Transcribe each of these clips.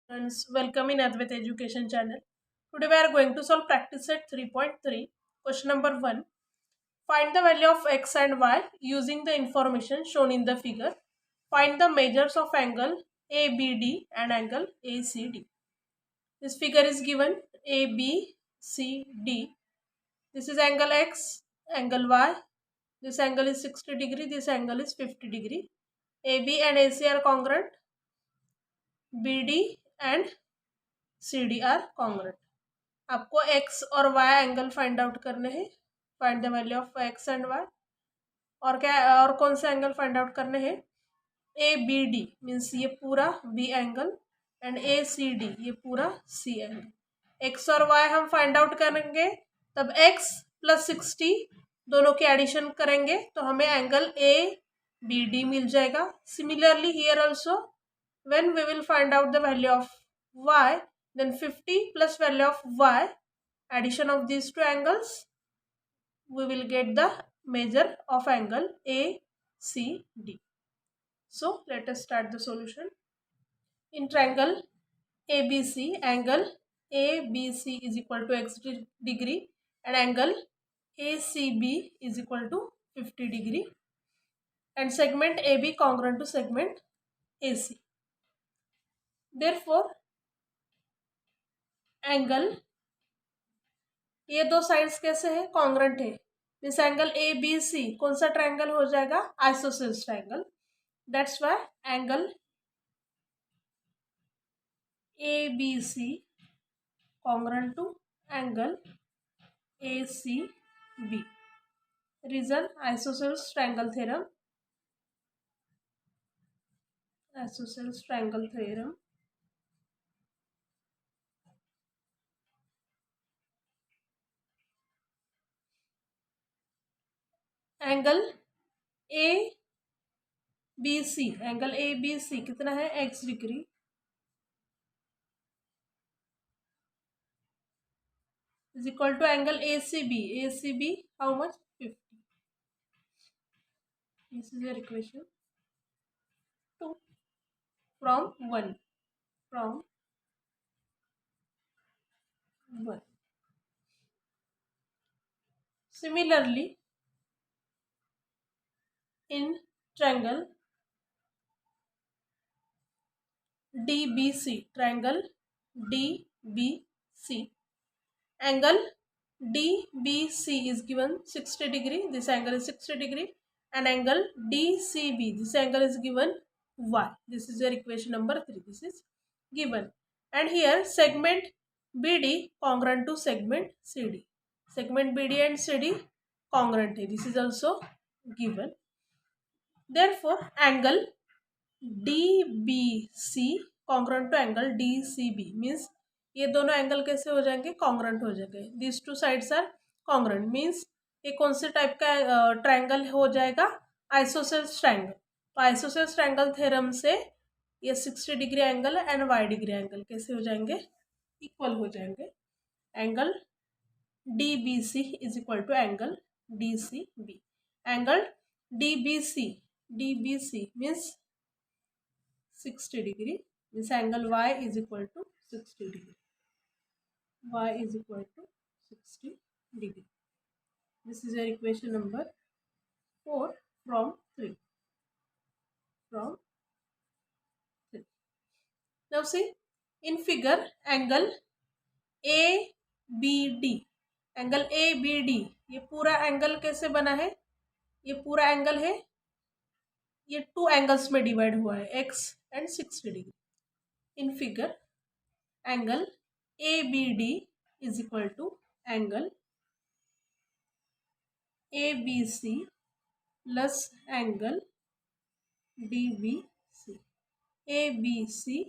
Friends, welcome in Advait Education channel. Today we are going to solve practice set 3.3. Question number 1. Find the value of x and y using the information shown in the figure. Find the measures of angle ABD and angle ACD. This figure is given ABCD. This is angle x, angle y. This angle is 60 degree, this angle is 50 degree. AB and AC are congruent. BD and CD are congruent. आपको x और y angle find out करने हैं. Find the value of x and y. और क्या और कौन से angle find out करने हैं? ए बी डी मीन्स ये पूरा B angle and A C D ये पूरा सी एंगल. x और y हम फाइंड आउट करेंगे तब x प्लस 60 दोनों की एडिशन करेंगे तो हमें एंगल ए बी डी मिल जाएगा. Similarly here also when we will find out the value of y, then 50 plus value of y, addition of these two angles, we will get the measure of angle ACD. So let us start the solution. In triangle ABC, angle ABC is equal to x degree and angle ACB is equal to 50 degree and segment AB congruent to segment AC. Therefore, angle ये दो sides कैसे है? Congruent है. This angle A B C कौन सा triangle हो जाएगा? Isosceles triangle. That's why angle A B C congruent to angle A C B. Reason isosceles triangle theorem. Isosceles triangle theorem. Angle A B C angle A B C कितना है? x degree is equal to angle ACB. ACB how much? 50. This is your equation 2 from 1. From 1. Similarly, in triangle DBC, triangle DBC, angle DBC is given 60 degree. This angle is 60 degree. And angle DCB, this angle is given y. This is your equation number 3. This is given. And here segment BD congruent to segment CD. Segment BD and CD congruent. This is also given. Therefore, angle DBC congruent to angle DCB means ये दोनों angle कैसे हो जाएंगे? Congruent हो जाएंगे. This two sides are congruent means ये कौन से टाइप का ट्रायंगल हो जाएगा? Isosceles triangle. तो आइसोसेल्स ट्रायंगल थ्योरम से ये 60 degree angle and y degree angle कैसे हो जाएंगे? इक्वल हो जाएंगे. एंगल DBC is equal to angle DCB. Angle DBC means 60 degree. This angle Y is equal to 60 degree. Y is equal to 60 degree. This is your equation number 4 from 3. From 3. Now see, in figure, angle ABD. Angle A B D ये पूरा angle कैसे बना है? ये पूरा angle है, ये two angles में डिवाइड हुआ है, x and 60 degree. In figure angle A B D is equal to angle A B C plus angle D B C. A B C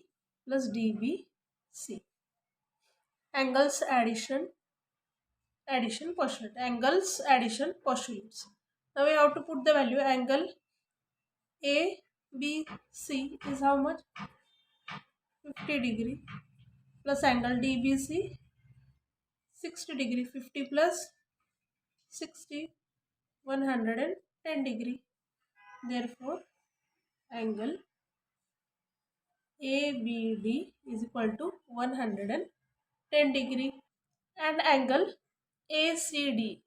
plus D B C. Angles addition postulate. Angles addition postulates. Now we have to put the value. Angle ABC is how much? 50 degree plus angle DBC 60 degree. 50 plus 60 110 degree. Therefore angle ABD is equal to 110 degree, and angle ACD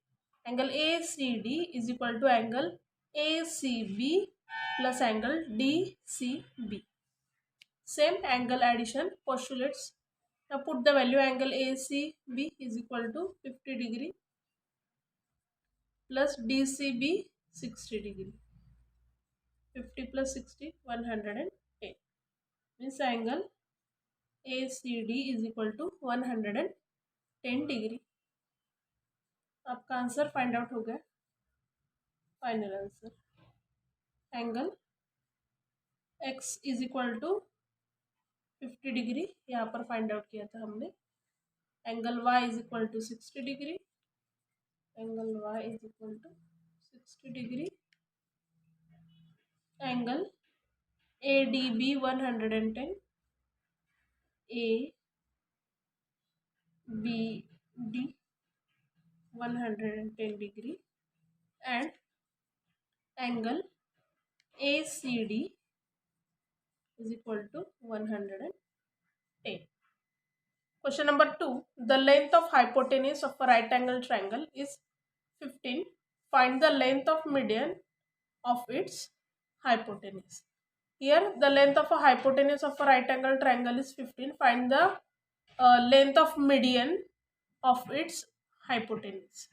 is equal to angle ACB plus angle DCB. Same angle addition postulates. Now put the value. Angle ACB is equal to 50 degree plus DCB 60 degree. 50 plus 60 110 means angle ACD is equal to 110 degree. आपका answer find out हो गया. Final answer angle x is equal to 50 degree यहाँ पर find out किया था हमने. Angle y is equal to 60 degree. Angle y is equal to 60 degree. Angle ADB 110. ABD 110 degree and angle ACD is equal to 110. Question number 2. The length of hypotenuse of a right angle triangle is 15. Find the length of median of its hypotenuse. Here the length of a hypotenuse of a right angle triangle is 15. Find the length of median of its hypotenuse.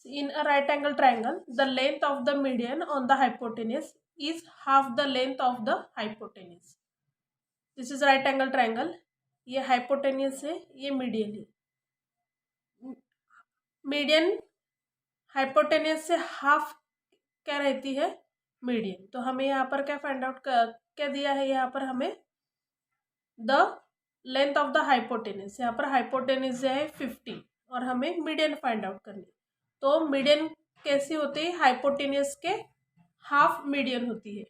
In a right angle triangle, the length of the median on the hypotenuse is half the length of the hypotenuse. This is right angle triangle. ये hypotenuse है, ये median है. Median hypotenuse से half क्या रहती है? Median. तो हमें यहाँ पर क्या फाइंड आउट क्या दिया है? यहाँ पर हमें the length of the hypotenuse. यहाँ पर हाइपोटेन्यूज है 50 और हमें मीडियन फाइंड आउट करनी. तो मीडियन कैसी होती है? हाइपोटेन्यूज के हाफ मीडियन होती है.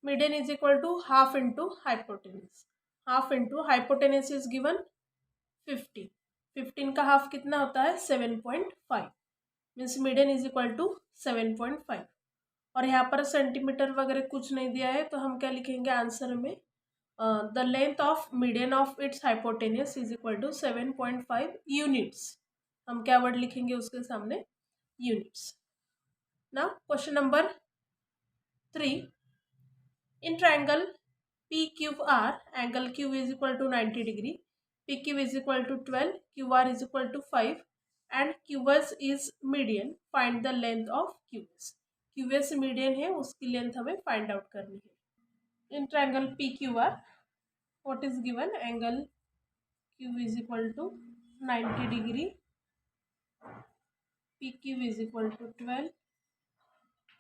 Median is equal to half into hypotenuse. Half into hypotenuse is given 50. 15 का हाफ कितना होता है? 7.5. Means median is equal to 7.5. और यहाँ पर सेंटीमीटर वगैरह कुछ नहीं दिया है तो हम क्या लिखेंगे आंसर में? The length of median of its hypotenuse is equal to 7.5 units. हम क्या वर्ड लिखेंगे उसके सामने? Units. Now question number 3. In triangle PQR, angle Q is equal to 90 degree, PQ is equal to 12, QR is equal to 5 and QS is median. Find the length of QS. QS median है, उसकी length हमें find out करनी है. In triangle PQR, what is given? Angle Q is equal to 90 degree, PQ is equal to 12,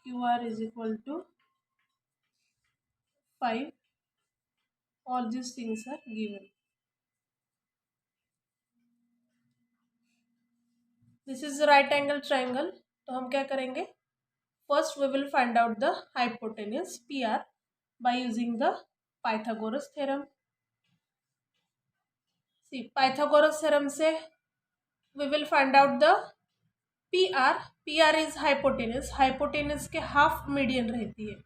QR is equal to 5. All these things are given. This is a right angle triangle. तो हम क्या करेंगे? First we will find out the hypotenuse PR by using the Pythagoras theorem. See, Pythagoras theorem से we will find out the PR. PR is hypotenuse. Hypotenuse के half median रहती है.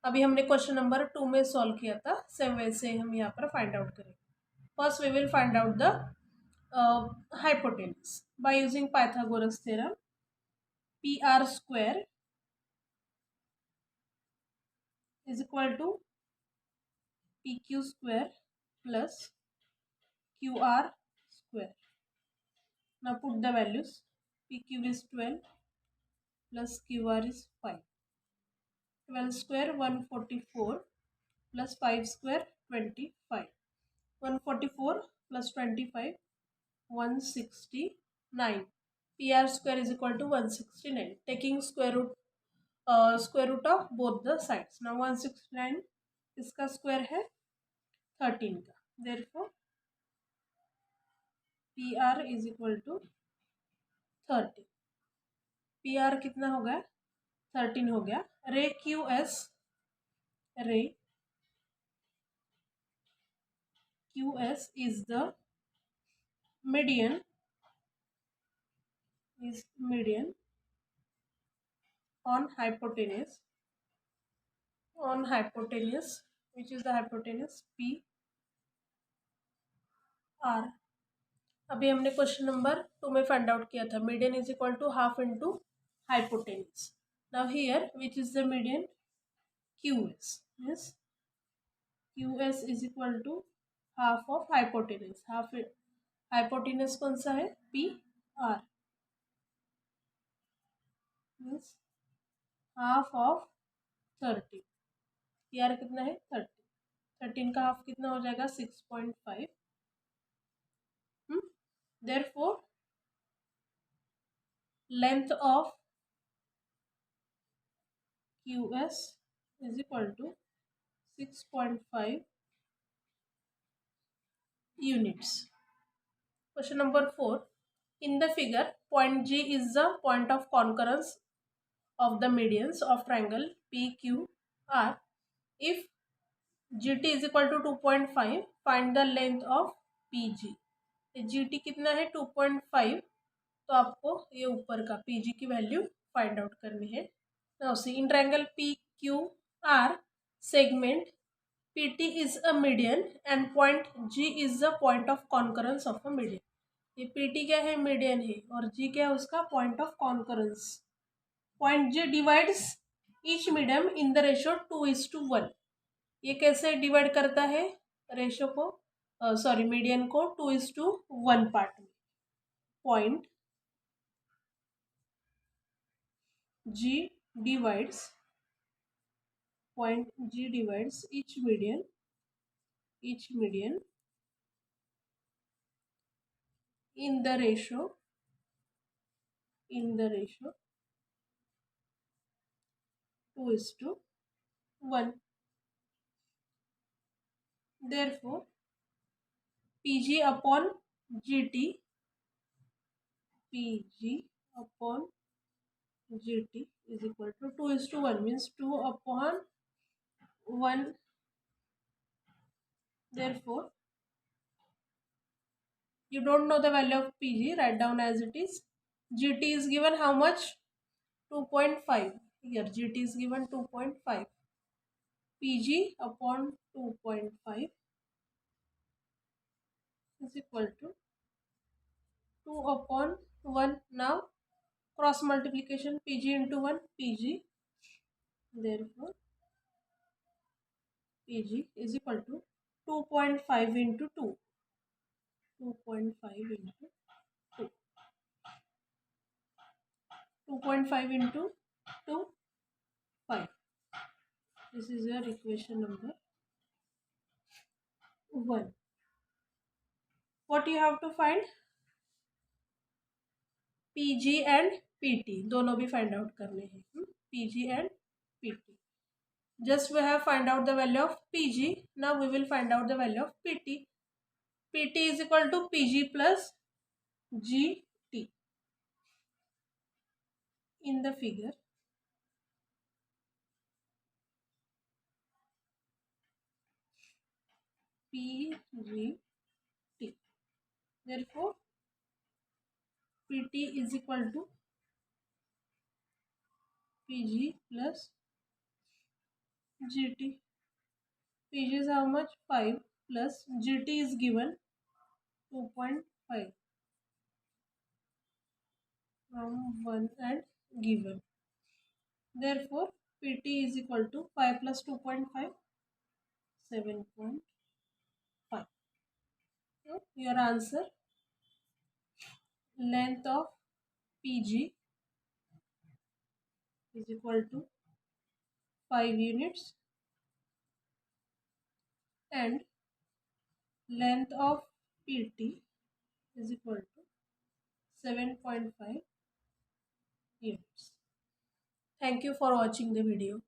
अभी हमने क्वेश्चन नंबर 2 में सॉल्व किया था, same वैसे हम यहाँ पर फाइंड आउट करेंगे. First we will find out the hypotenuse by using Pythagoras theorem. PR square is equal to PQ square plus QR square. Now put the values. PQ is 12 plus QR is 5. 12 square 144 plus 5 square 25. 144 plus 25 169. PR square is equal to 169. Taking square root of both the sides. Now 169 इसका square है 13 का. Therefore PR is equal to 30. PR कितना हो गया? 13 हो गया. रे QS is the median on hypotenuse which is the hypotenuse P R. अभी हमने क्वेश्चन नंबर 2 में फाइंड आउट किया था median is equal to half into hypotenuse. Now here which is the median QS means QS is equal to half of hypotenuse. Half hypotenuse कौन सा है PR means half of 13। PR कितना है 13। 13 का half कितना हो जाएगा 6.5। Therefore length of QS is equal to 6.5 units. Question number 4. In the figure, point G is the point of concurrence of the medians of triangle PQR. If GT is equal to 2.5, find the length of PG. GT कितना है 2.5, तो आपको ये ऊपर का PG की value find out करनी है। Now see, in triangle PQR segment PT is a median and point G is the point of concurrence of a median. ये PT क्या है मीडियन है और G क्या है उसका point of concurrence. Point G divides each medium in the ratio 2:1। ये कैसे डिवाइड करता है रेशियो को, सॉरी मीडियन को 2:1 पार्ट में। Point G divides each median in the ratio 2:1. Therefore PG upon GT is equal to 2:1 means 2/1. Therefore you don't know the value of PG, write down as it is. GT is given how much 2.5. Here GT is given 2.5. PG upon 2.5 is equal to 2/1. Now cross multiplication PG into 1 PG. Therefore PG is equal to 2.5 into 2. 2.5 into 2. 2.5 into 2, 5. This is your equation number 1. What you have to find? PG and PT दोनों भी find out करने हैं। PG and PT. Just we have find out the value of PG. Now we will find out the value of PT. PT is equal to PG plus GT. In the figure, PGT. Therefore PT is equal to PG plus GT. PG is how much 5 plus GT is given 2.5 from 1 and given. Therefore PT is equal to 5 plus 2.5 7.5. So your answer, length of PG is equal to 5 units and length of PT is equal to 7.5 units. Thank you for watching the video.